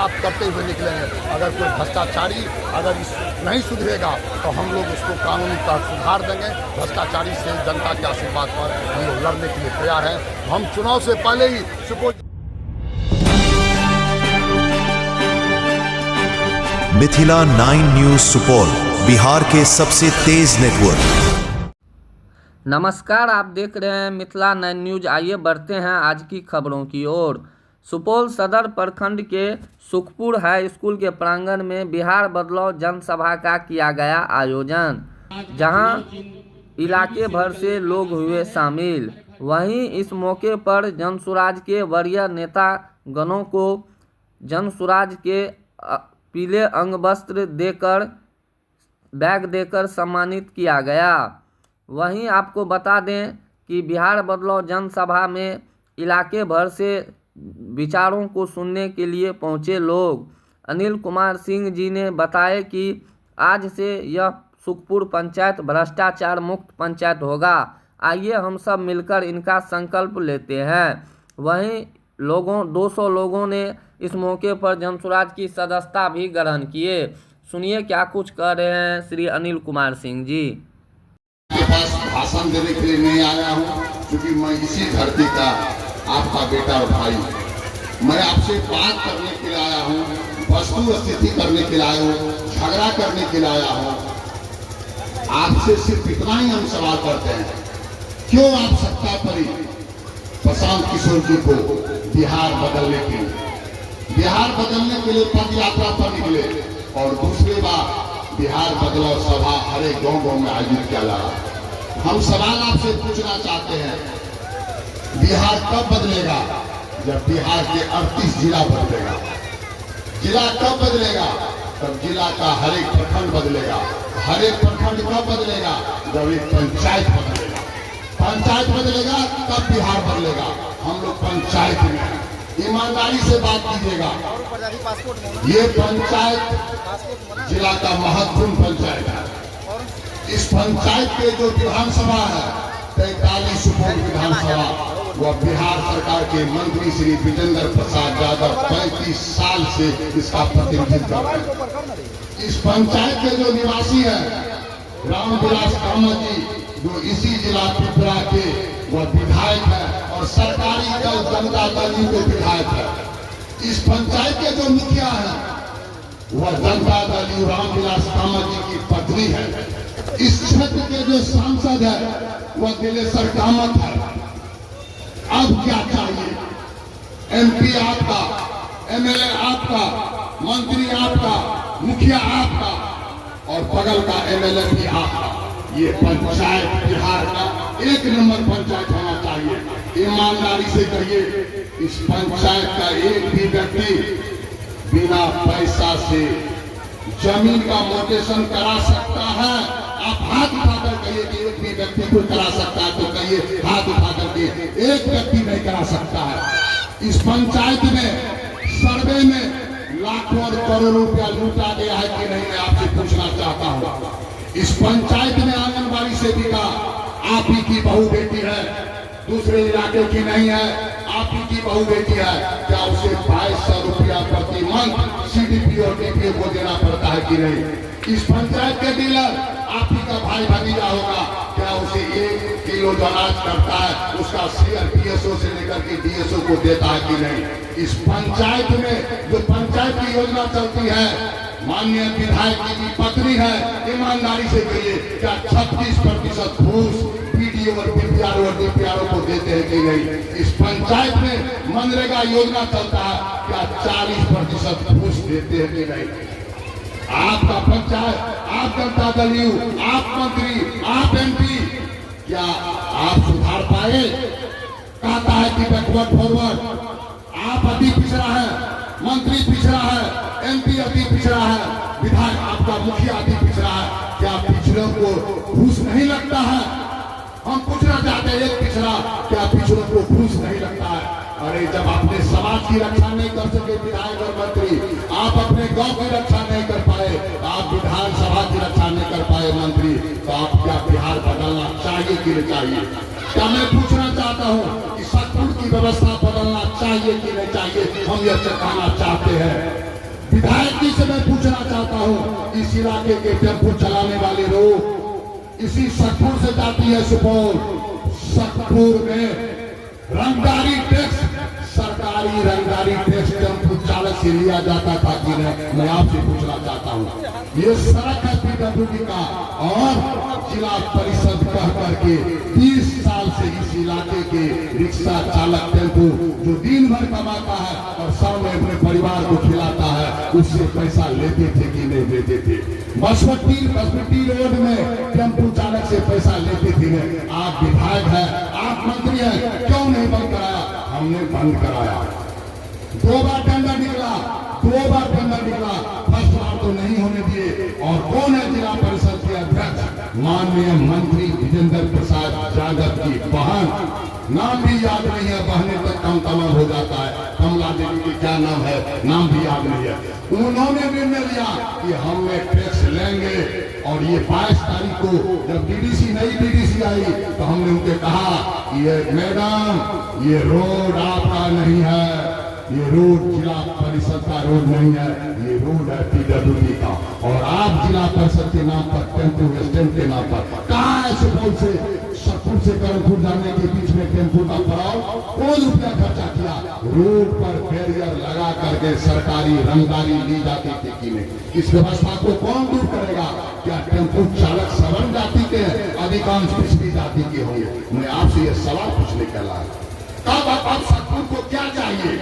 समाप्त करते हुए निकलेंगे। अगर कोई भ्रष्टाचारी अगर नहीं सुधरेगा तो हम लोग उसको कानून का सुधार देंगे। भ्रष्टाचारी से जनता के आशीर्वाद पर हम लोग लड़ने के लिए तैयार हैं। हम चुनाव से पहले ही सुपौल मिथिला 9 न्यूज सुपौल, बिहार के सबसे तेज नेटवर्क। नमस्कार, आप देख रहे हैं मिथिला 9 न्यूज। आइए बढ़ते हैं आज की खबरों की ओर। सुपौल सदर प्रखंड के सुखपुर हाई स्कूल के प्रांगण में बिहार बदलाव जनसभा का किया गया आयोजन, जहां इलाके भर से लोग हुए शामिल। वहीं इस मौके पर जनसुराज के वरीय नेता गणों को जनसुराज के पीले अंग वस्त्र देकर बैग देकर सम्मानित किया गया। वहीं आपको बता दें कि बिहार बदलाव जनसभा में इलाके भर से विचारों को सुनने के लिए पहुंचे लोग। अनिल कुमार सिंह जी ने बताया कि आज से यह सुखपुर पंचायत भ्रष्टाचार मुक्त पंचायत होगा। आइए हम सब मिलकर इनका संकल्प लेते हैं। वहीं 200 लोगों ने इस मौके पर जनसुराज की सदस्यता भी ग्रहण किए। सुनिए क्या कुछ कह रहे हैं श्री अनिल कुमार सिंह जी। के पास भाषण देने के लिए नहीं आया हूँ, क्योंकि मैं इसी धरती का आपका बेटा और भाई हूँ। मैं आपसे बात करने के लिए आया हूँ, वस्तु स्थिति करने के लिए आया हूँ, झगड़ा करने के लिए आया हूँ। आपसे सिर्फ इतना ही हम सवाल करते हैं, क्यों आप सत्ता परी प्रशांत किशोर जी को बिहार बदलने के लिए पद यात्रा पर निकले और दूसरी बार बिहार बदलाव सभा हर एक गांव में आयोजित किया जा रहा। हम सवाल आपसे पूछना चाहते हैं, बिहार कब बदलेगा? जब बिहार के 38 जिला बदलेगा। जिला कब बदलेगा? तब जिला का हर एक प्रखंड बदलेगा। हर एक प्रखंड कब बदलेगा? जब एक पंचायत बदलेगा। पंचायत बदलेगा तब बिहार बदलेगा। हम लोग पंचायत में ईमानदारी से बात कीजिएगा। ये पंचायत जिला का महत्वपूर्ण पंचायत है। इस पंचायत के जो विधानसभा है 43 सुपौल विधानसभा, वह बिहार सरकार के मंत्री श्री विजेंद्र प्रसाद यादव 35 साल से इसका प्रतिनिधित्व कर रहे हैं। इस पंचायत के जो निवासी है रामविलास कामत जी, जो इसी जिला पिपरा के वह विधायक है और सरकारी दल जनता दल के विधायक है। इस पंचायत के जो मुखिया है वह जनता दल रामविलास कामत जी की पत्नी है। इस क्षेत्र के जो सांसद है वह दिलेश्वर कामत है। अब क्या चाहिए? एमपी आपका, एमएलए आपका, मंत्री आपका, मुखिया आपका और बगल का एमएलए भी आपका। ये पंचायत बिहार का 1 नंबर पंचायत होना चाहिए। ईमानदारी से कहिए, इस पंचायत का एक भी व्यक्ति बिना पैसा से जमीन का मोटेशन करा सकता है। आप हाथ उठाकर कहिए कि एक भी व्यक्ति को करा सकता है, तो कहिए हाथ उठाकर के एक व्यक्ति नहीं करा सकता है। इस पंचायत में सर्वे में लाखों और करोड़ों रुपया लूटा गया है कि नहीं, मैं आपसे पूछना चाहता हूँ। इस पंचायत में आंगनबाड़ी सेविका आप ही की बहू बेटी है, दूसरे इलाके की नहीं है, आप ही की बहू बेटी है। क्या उसे 2200 रुपया प्रति मंथ सीडीपी और डीपीओ को देना पड़ता है कि नहीं? इस पंचायत के डीलर आप ही का भाई भतीजा होगा, क्या उसे 1 किलो जो अनाज करता है उसका शेयर पीएसओ से लेकर के डीएसओ को देता है कि नहीं? इस पंचायत में जो पंचायत की योजना चलती है, माननीय विधायक जी की पत्नी है, ईमानदारी से कहिए, क्या 36% घूस पीडीओ और बीपीआरओ और डीपीआरओ को देते हैं कि नहीं? इस पंचायत में मनरेगा योजना चलता है, क्या 40% घूस देते हैं कि नहीं? आपका पंचायत, आप जनता दल यू, आप मंत्री, आप एमपी, क्या आप सुधार पाए? कहता है कि बैकवर्ड फॉरवर्ड, आप अति पिछड़ा है, मंत्री पिछड़ा है, एमपी अति पिछड़ा है, विधायक आपका मुखिया अति पिछड़ा है। क्या पिछड़ों को घूस नहीं लगता है? हम पूछना चाहते हैं, एक पिछड़ा, क्या पिछड़ों को घूस नहीं लगता है? अरे जब अपने समाज की रक्षा नहीं कर सके विधायक और मंत्री, आप अपने गांव की रक्षा नहीं कर पाए, आप विधानसभा की रक्षा नहीं कर पाए मंत्री, तो आप क्या बिहार बदलना चाहिए कि नहीं चाहिए? क्या मैं पूछना चाहता हूँ कि सचमुच की व्यवस्था बदलना चाहिए कि नहीं चाहिए? हम यह चुकाना चाहते हैं। विधायक जी से मैं पूछना चाहता हूँ, इस इलाके के टेम्पो चलाने वाले लोग इसी सतपुर से जाती है सुपौल, सतपुर में रंगदारी टैक्स, सरकारी रंगदारी टैक्स टेम्पो चालक से लिया जाता था कि नहीं? मैं आपसे पूछना चाहता हूँ। ये सड़क है पीडब्ल्यूडी का, और जिला परिषद कह करके 20 साल से इस इलाके के रिक्शा चालक टेम्पो जो दिन भर कमाता है और सब में अपने परिवार को खिलाता है, उससे पैसा लेते थे कि नहीं लेते थे? बसपट्टी रोड में टेम्पो चालक से पैसा लेते थे। आप विधायक है, आप मंत्री है, क्यों नहीं बंद कराया? हमने बंद कराया। 2 बार टेंडर निकला, 2 बार टेंडर निकला, फर्स्ट बार तो नहीं होने दिए। और कौन है जिला परिषद के अध्यक्ष? माननीय मंत्री विजेंद्र प्रसाद यादव की बहन, नाम भी याद नहीं है, बहने तक कम तमाम हो जाता है। कमला देवी की क्या नाम है, नाम भी याद नहीं है। उन्होंने निर्णय लिया कि हम टैक्स लेंगे, और ये 22 तारीख को जब नई डीडीसी आई तो हमने उनके कहा कि ये मैडम, ये रोड आपका नहीं है, ये रोड जिला परिषद का रोड नहीं है, ये रोड है पीडब्ल्यूडी का, और आप जिला परिषद के नाम पर टेम्पो स्टैंड के नाम पर कहाँ है? सुपौल से सतपुर से करनपुर जाने के बीच में टेम्पो का पड़ाव, कौन रुपया खर्चा किया? रोड पर बैरियर लगा करके सरकारी रंगदारी ली जाती थी कि नहीं? इस व्यवस्था को कौन दूर करेगा? क्या टेम्पो चालक सवर्ण जाति के हैं? अधिकांश पिछड़ी जाति के होंगे। मैं आपसे ये सवाल पूछने का लाया, तब आप सतपुर को क्या चाहिए?